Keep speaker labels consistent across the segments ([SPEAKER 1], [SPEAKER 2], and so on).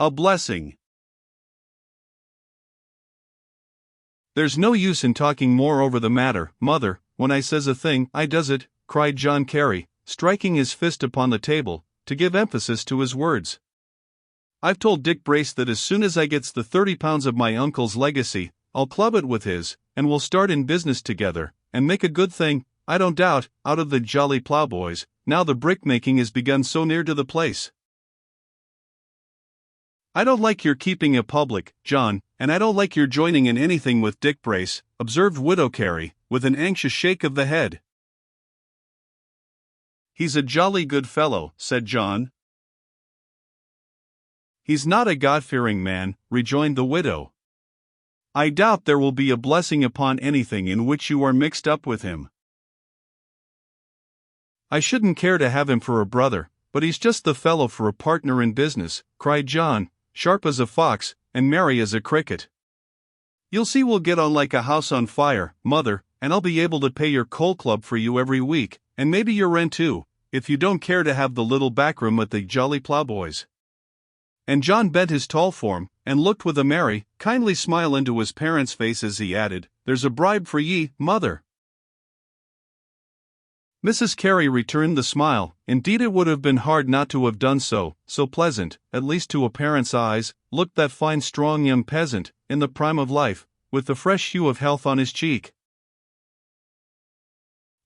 [SPEAKER 1] A blessing. There's no use in talking more over the matter, mother. When I says a thing, I does it, cried John Carey, striking his fist upon the table, to give emphasis to his words. I've told Dick Brace that as soon as I gets the 30 pounds of my uncle's legacy, I'll club it with his, and we'll start in business together, and make a good thing, I don't doubt, out of the Jolly Ploughboys, now the brick-making is begun so near to the place. I don't like your keeping it public, John, and I don't like your joining in anything with Dick Brace, observed Widow Carey, with an anxious shake of the head. He's a jolly good fellow, said John. He's not a God-fearing man, rejoined the widow. I doubt there will be a blessing upon anything in which you are mixed up with him. I shouldn't care to have him for a brother, but he's just the fellow for a partner in business, cried John, sharp as a fox, and merry as a cricket. You'll see we'll get on like a house on fire, mother, and I'll be able to pay your coal club for you every week, and maybe your rent too, if you don't care to have the little backroom at the Jolly Ploughboys. And John bent his tall form, and looked with a merry, kindly smile into his parents' face as he added, There's a bribe for ye, mother. Mrs. Carey returned the smile. Indeed it would have been hard not to have done so, so pleasant, at least to a parent's eyes, looked that fine strong young peasant, in the prime of life, with the fresh hue of health on his cheek.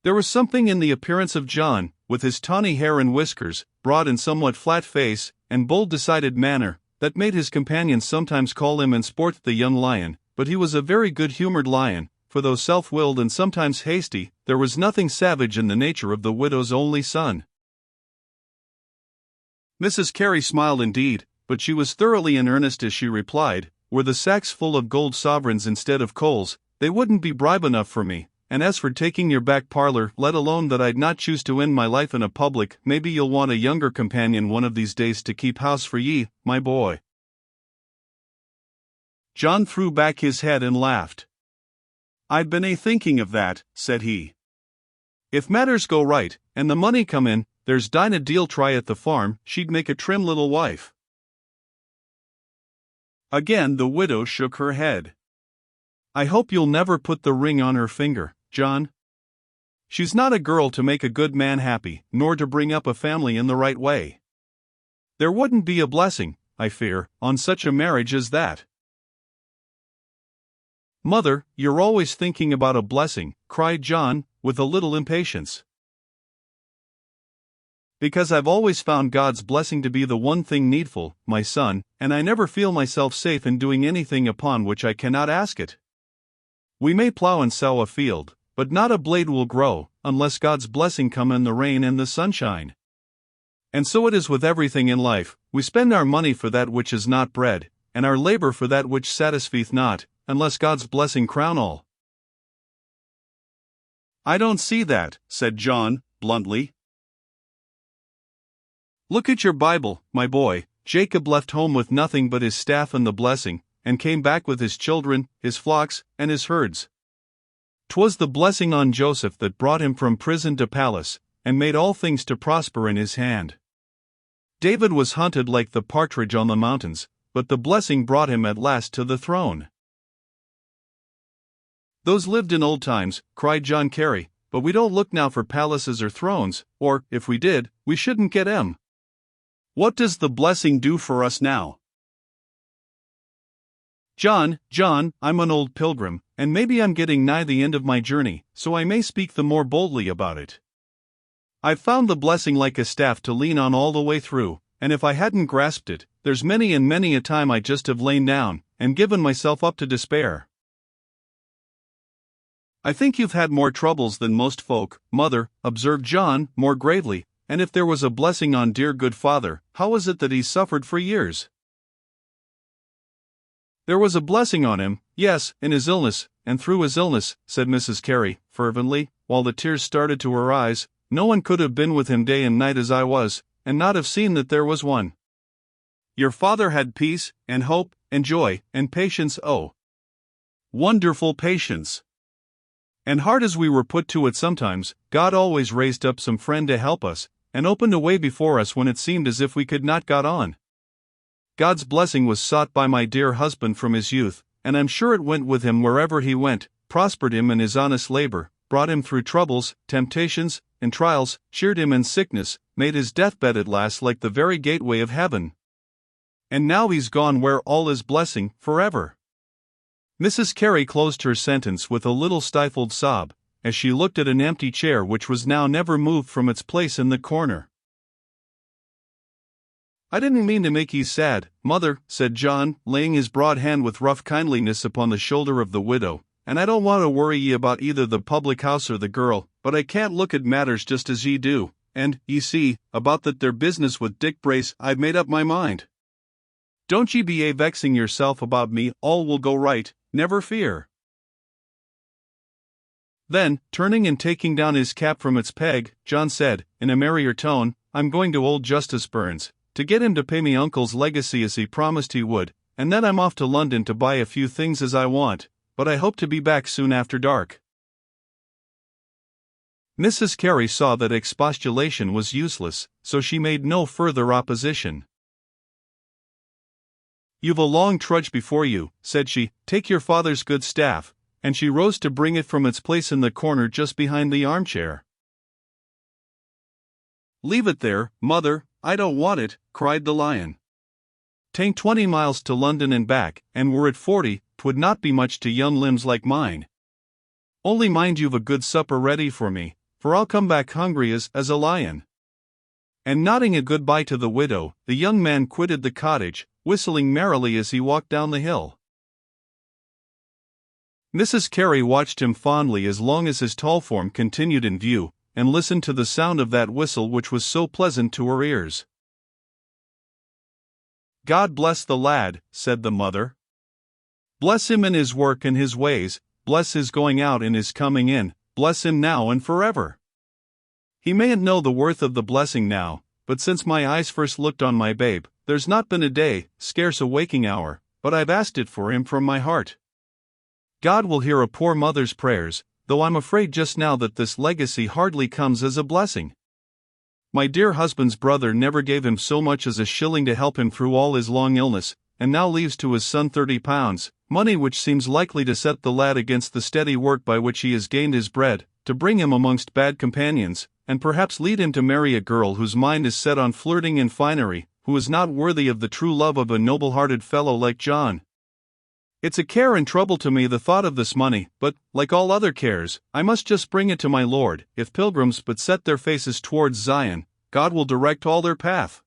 [SPEAKER 1] There was something in the appearance of John, with his tawny hair and whiskers, broad and somewhat flat face, and bold decided manner, that made his companions sometimes call him in sport the young lion, but he was a very good-humored lion, for though self-willed and sometimes hasty, there was nothing savage in the nature of the widow's only son. Mrs. Carey smiled indeed, but she was thoroughly in earnest as she replied, Were the sacks full of gold sovereigns instead of coals, they wouldn't be bribe enough for me, and as for taking your back parlor, let alone that I'd not choose to end my life in a public, maybe you'll want a younger companion one of these days to keep house for ye, my boy. John threw back his head and laughed. I'd been a-thinking of that, said he. If matters go right, and the money come in, there's Dinah Deal try at the farm, she'd make a trim little wife. Again the widow shook her head. I hope you'll never put the ring on her finger, John. She's not a girl to make a good man happy, nor to bring up a family in the right way. There wouldn't be a blessing, I fear, on such a marriage as that. Mother, you're always thinking about a blessing, cried John, with a little impatience. Because I've always found God's blessing to be the one thing needful, my son, and I never feel myself safe in doing anything upon which I cannot ask it. We may plow and sow a field, but not a blade will grow, unless God's blessing come in the rain and the sunshine. And so it is with everything in life, we spend our money for that which is not bread, and our labor for that which satisfieth not, unless God's blessing crown all. I don't see that, said John, bluntly. Look at your Bible, my boy. Jacob left home with nothing but his staff and the blessing, and came back with his children, his flocks, and his herds. 'Twas the blessing on Joseph that brought him from prison to palace, and made all things to prosper in his hand. David was hunted like the partridge on the mountains, but the blessing brought him at last to the throne. Those lived in old times, cried John Carey, but we don't look now for palaces or thrones, or, if we did, we shouldn't get 'em. What does the blessing do for us now? John, I'm an old pilgrim, and maybe I'm getting nigh the end of my journey, so I may speak the more boldly about it. I've found the blessing like a staff to lean on all the way through, and if I hadn't grasped it, there's many and many a time I just have lain down, and given myself up to despair. I think you've had more troubles than most folk, mother, observed John, more gravely, and if there was a blessing on dear good father, how is it that he's suffered for years? There was a blessing on him, yes, in his illness, and through his illness, said Mrs. Carey, fervently, while the tears started to her eyes. No one could have been with him day and night as I was, and not have seen that there was one. Your father had peace, and hope, and joy, and patience, oh, wonderful patience. And hard as we were put to it sometimes, God always raised up some friend to help us, and opened a way before us when it seemed as if we could not get on. God's blessing was sought by my dear husband from his youth, and I'm sure it went with him wherever he went, prospered him in his honest labor, brought him through troubles, temptations, and trials, cheered him in sickness, made his deathbed at last like the very gateway of heaven. And now he's gone where all is blessing, forever." Mrs. Carey closed her sentence with a little stifled sob, as she looked at an empty chair which was now never moved from its place in the corner. "I didn't mean to make ye sad, Mother," said John, laying his broad hand with rough kindliness upon the shoulder of the widow, "and I don't want to worry ye about either the public house or the girl, but I can't look at matters just as ye do, and, ye see, about that there business with Dick Brace I've made up my mind. Don't ye be vexing yourself about me, all will go right, never fear." Then, turning and taking down his cap from its peg, John said, in a merrier tone, "I'm going to old Justice Burns, to get him to pay me Uncle's legacy as he promised he would, and then I'm off to London to buy a few things as I want, but I hope to be back soon after dark." Mrs. Carey saw that expostulation was useless, so she made no further opposition. "You've a long trudge before you," said she. "Take your father's good staff," and she rose to bring it from its place in the corner just behind the armchair. "Leave it there, Mother, I don't want it," cried the Lion. "'Tain't 20 miles to London and back, and were it 40, 'twould not be much to young limbs like mine. Only mind you've a good supper ready for me, for I'll come back hungry as a lion." And nodding a goodbye to the widow, the young man quitted the cottage, whistling merrily as he walked down the hill. Mrs. Carey watched him fondly as long as his tall form continued in view, and listened to the sound of that whistle which was so pleasant to her ears. "God bless the lad," said the mother. "Bless him in his work and his ways, bless his going out and his coming in, bless him now and forever. He mayn't know the worth of the blessing now, but since my eyes first looked on my babe, there's not been a day, scarce a waking hour, but I've asked it for him from my heart. God will hear a poor mother's prayers, though I'm afraid just now that this legacy hardly comes as a blessing. My dear husband's brother never gave him so much as a shilling to help him through all his long illness, and now leaves to his son £30, money which seems likely to set the lad against the steady work by which he has gained his bread, to bring him amongst bad companions, and perhaps lead him to marry a girl whose mind is set on flirting and finery, who is not worthy of the true love of a noble-hearted fellow like John. It's a care and trouble to me the thought of this money, but, like all other cares, I must just bring it to my Lord. If pilgrims but set their faces towards Zion, God will direct all their path."